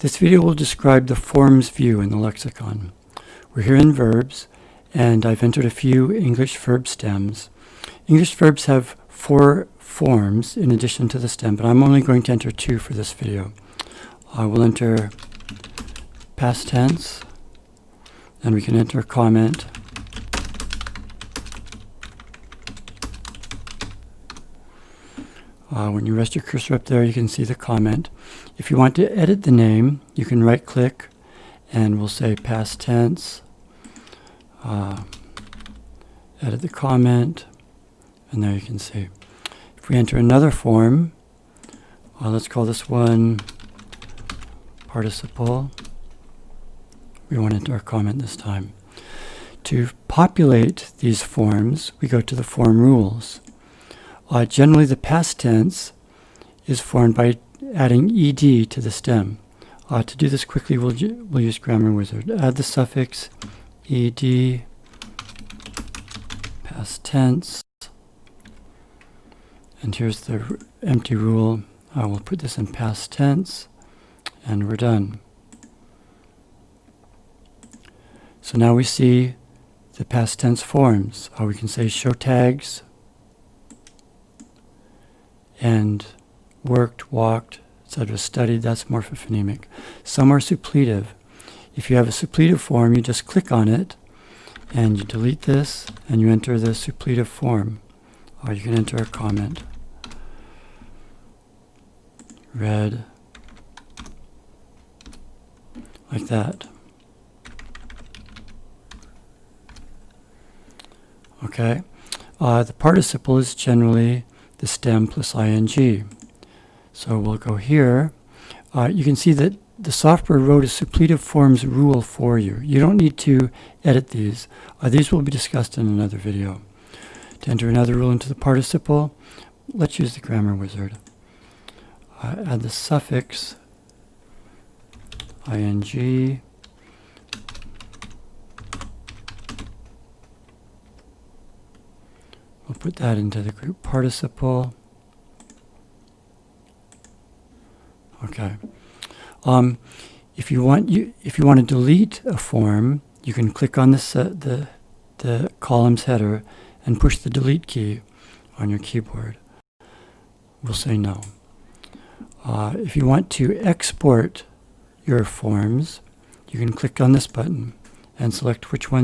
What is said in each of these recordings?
This video will describe the forms view in the lexicon. We're here in verbs, and I've entered a few English verb stems. English verbs have 4 forms in addition to the stem, but I'm only going to enter 2 for this video. We'll enter past tense, and we can enter a comment. When you rest your cursor up there, you can see the comment. If you want to edit the name, you can right-click, and we'll say past tense, edit the comment, and there you can see. If we enter another form, let's call this one participle. We won't enter a comment this time. To populate these forms, we go to the form rules. Generally, the past tense is formed by adding ed to the stem. To do this quickly, we'll use Grammar Wizard. Add the suffix ed, past tense, and here's the empty rule. We'll put this in past tense, and we're done. So now we see the past tense forms. We can say show tags, and worked, walked, etc. Studied, that's morphophonemic. Some are suppletive. If you have a suppletive form, you just click on it, and you delete this, and you enter the suppletive form. Or you can enter a comment. Read, like that. Okay. The participle is generally the stem plus ing. So we'll go here. You can see that the software wrote a suppletive forms rule for you. You don't need to edit these. These will be discussed in another video. To enter another rule into the participle, let's use the Grammar Wizard. Add the suffix ing. We'll put that into the group participle. Okay. If you want to delete a form, you can click on the column's header and push the delete key on your keyboard. We'll say no. If you want to export your forms, you can click on this button and select which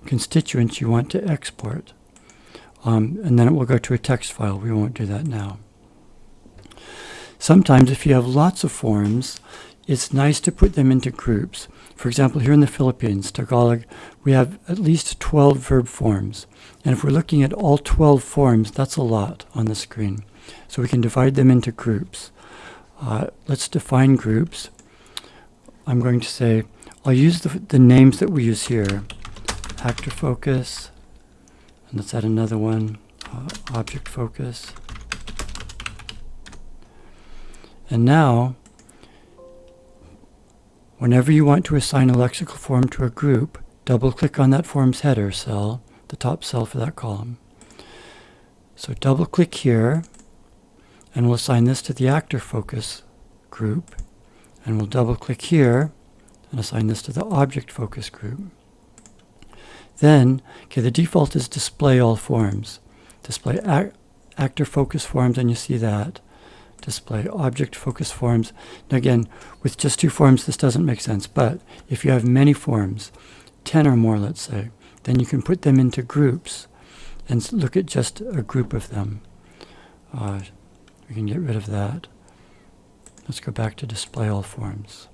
constituents you want to export. And then it will go to a text file. We won't do that now. Sometimes if you have lots of forms, it's nice to put them into groups. For example, here in the Philippines, Tagalog, we have at least 12 verb forms. And if we're looking at all 12 forms, that's a lot on the screen. So we can divide them into groups. Let's define groups. I'm going to say, I'll use the names that we use here. Actor focus, and let's add another one, object focus. And now, whenever you want to assign a lexical form to a group, double-click on that form's header cell, the top cell for that column. So double-click here, and we'll assign this to the actor focus group, and we'll double-click here, and assign this to the object focus group. Then, the default is display all forms. Display actor focus forms, and you see that. Display object focus forms. Now again, with just 2 forms, this doesn't make sense. But if you have many forms, 10 or more, let's say, then you can put them into groups and look at just a group of them. We can get rid of that. Let's go back to display all forms.